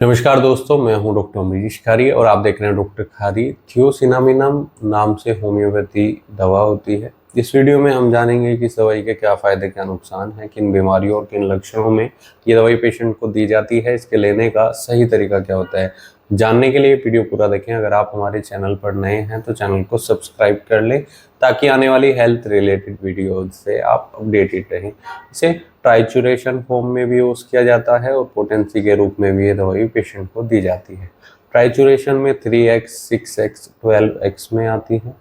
नमस्कार दोस्तों, मैं हूं डॉक्टर अमरीश खारी और आप देख रहे हैं डॉक्टर खारी। थियोसिनामिनम नाम से होम्योपैथी दवा होती है। इस वीडियो में हम जानेंगे कि इस दवाई के क्या फ़ायदे क्या नुकसान हैं, किन बीमारियों और किन लक्षणों में ये दवाई पेशेंट को दी जाती है, इसके लेने का सही तरीका क्या होता है। जानने के लिए वीडियो पूरा देखें। अगर आप हमारे चैनल पर नए हैं तो चैनल को सब्सक्राइब कर लें ताकि आने वाली हेल्थ रिलेटेड वीडियो से आप अपडेटेड रहें। इसे ट्राइचुरेशन फॉर्म में भी यूज़ किया जाता है और पोटेंसी के रूप में भी ये दवाई पेशेंट को दी जाती है। ट्राइचुरेशन में 3x, 6x, 12x में आती है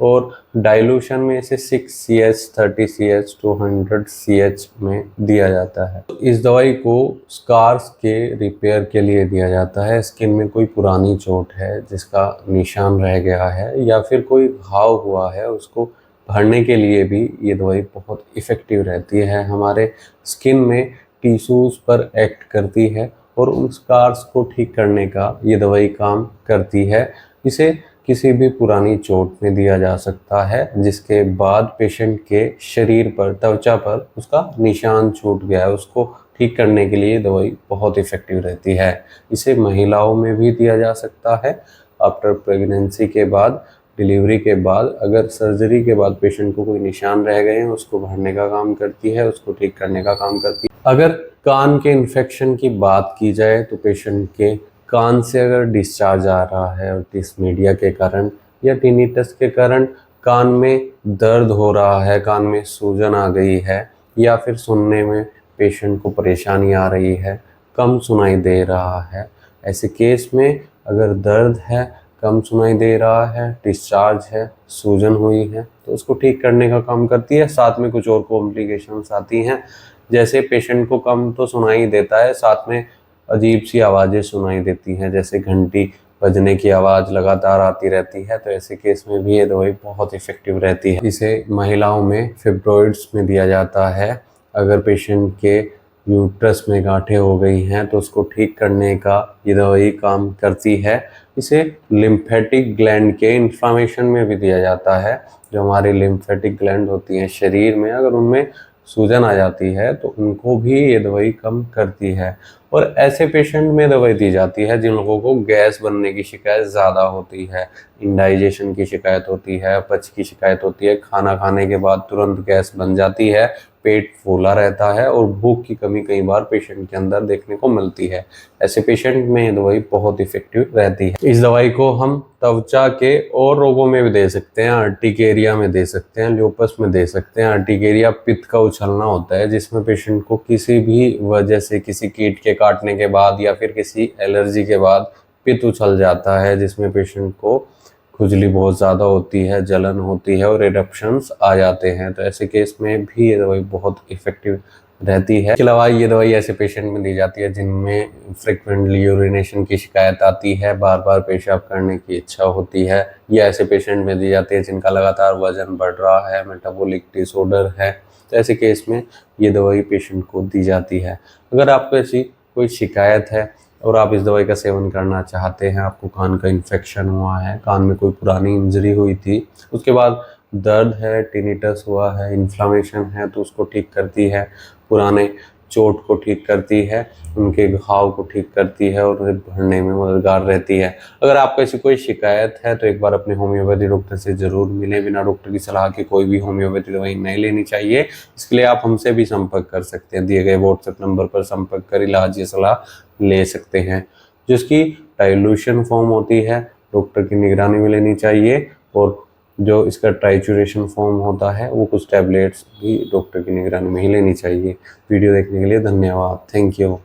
और डाइल्यूशन में इसे 6 ch, 30 ch, 200 ch में दिया जाता है। तो इस दवाई को स्कार्स के रिपेयर के लिए दिया जाता है। स्किन में कोई पुरानी चोट है जिसका निशान रह गया है या फिर कोई घाव हुआ है, उसको भरने के लिए भी ये दवाई बहुत इफ़ेक्टिव रहती है। हमारे स्किन में टिश्यूज़ पर एक्ट करती है और उन स्कार्स को ठीक करने का ये दवाई काम करती है। इसे किसी भी पुरानी चोट में दिया जा सकता है जिसके बाद पेशेंट के शरीर पर, त्वचा पर उसका निशान छूट गया है, उसको ठीक करने के लिए दवाई बहुत इफ़ेक्टिव रहती है। इसे महिलाओं में भी दिया जा सकता है। आफ्टर प्रेगनेंसी के बाद, डिलीवरी के बाद, अगर सर्जरी के बाद पेशेंट को कोई निशान रह गए हैं, उसको भरने का काम करती है, उसको ठीक करने का काम करती है। अगर कान के इन्फेक्शन की बात की जाए तो पेशेंट के कान से अगर डिस्चार्ज आ रहा है और टिस मीडिया के कारण या टिनिटस के कारण कान में दर्द हो रहा है, कान में सूजन आ गई है या फिर सुनने में पेशेंट को परेशानी आ रही है, कम सुनाई दे रहा है, ऐसे केस में अगर दर्द है, कम सुनाई दे रहा है, डिस्चार्ज है, सूजन हुई है, तो उसको ठीक करने का काम करती है। साथ में कुछ और कॉम्प्लिकेशंस आती हैं, जैसे पेशेंट को कम तो सुनाई देता है, साथ में अजीब सी आवाज़ें सुनाई देती हैं, जैसे घंटी बजने की आवाज़ लगातार आती रहती है। तो ऐसे केस में भी ये दवाई बहुत इफ़ेक्टिव रहती है। इसे महिलाओं में फिब्रॉइड्स में दिया जाता है। अगर पेशेंट के यूट्रस में गांठें हो गई हैं तो उसको ठीक करने का ये दवाई काम करती है। इसे लिम्फेटिक ग्लैंड के इन्फ्लामेशन में भी दिया जाता है। जो हमारी लिम्फेटिक ग्लैंड होती हैं शरीर में, अगर उनमें सूजन आ जाती है तो उनको भी ये दवाई कम करती है। और ऐसे पेशेंट में दवाई दी जाती है जिन लोगों को गैस बनने की शिकायत ज़्यादा होती है, इंडाइजेशन की शिकायत होती है, अपच की शिकायत होती है, खाना खाने के बाद तुरंत गैस बन जाती है, पेट फूला रहता है और भूख की कमी कई बार पेशेंट के अंदर देखने को मिलती है। ऐसे पेशेंट में ये दवाई बहुत इफ़ेक्टिव रहती है। इस दवाई को हम त्वचा के और रोगों में भी दे सकते हैं। अर्टिकेरिया में दे सकते हैं, ल्यूपस में दे सकते हैं। अर्टिकेरिया पित्त का उछलना होता है जिसमें पेशेंट को किसी भी वजह से, किसी कीट के काटने के बाद या फिर किसी एलर्जी के बाद पित्त उछल जाता है, जिसमें पेशेंट को खुजली बहुत ज़्यादा होती है, जलन होती है और इरप्शंस आ जाते हैं। तो ऐसे केस में भी ये दवाई बहुत इफ़ेक्टिव रहती है। इसके अलावा ये दवाई ऐसे पेशेंट में दी जाती है जिनमें फ्रिक्वेंटली यूरिनेशन की शिकायत आती है, बार बार पेशाब करने की इच्छा होती है, या ऐसे पेशेंट में दी जाती है जिनका लगातार वजन बढ़ रहा है, मेटाबॉलिक डिसऑर्डर है। तो ऐसे केस में ये दवाई पेशेंट को दी जाती है। अगर आपको ऐसी कोई शिकायत है और आप इस दवाई का सेवन करना चाहते हैं, आपको कान का इन्फेक्शन हुआ है, कान में कोई पुरानी इंजरी हुई थी, उसके बाद दर्द है, टिनिटस हुआ है, इन्फ्लामेशन है, तो उसको ठीक करती है, पुराने चोट को ठीक करती है, उनके घाव को ठीक करती है और उन्हें भरने में मददगार रहती है। अगर आपको ऐसी कोई शिकायत है तो एक बार अपने होम्योपैथी डॉक्टर से ज़रूर मिलें। बिना डॉक्टर की सलाह के कोई भी होम्योपैथी दवाई नहीं लेनी चाहिए। इसके लिए आप हमसे भी संपर्क कर सकते हैं। दिए गए व्हाट्सएप नंबर पर संपर्क कर इलाज या सलाह ले सकते हैं। जिसकी डाइल्यूशन फॉर्म होती है, डॉक्टर की निगरानी में लेनी चाहिए, और जो इसका ट्राइचुरेशन फॉर्म होता है वो कुछ टैबलेट्स भी डॉक्टर की निगरानी में ही लेनी चाहिए। वीडियो देखने के लिए धन्यवाद। Thank you.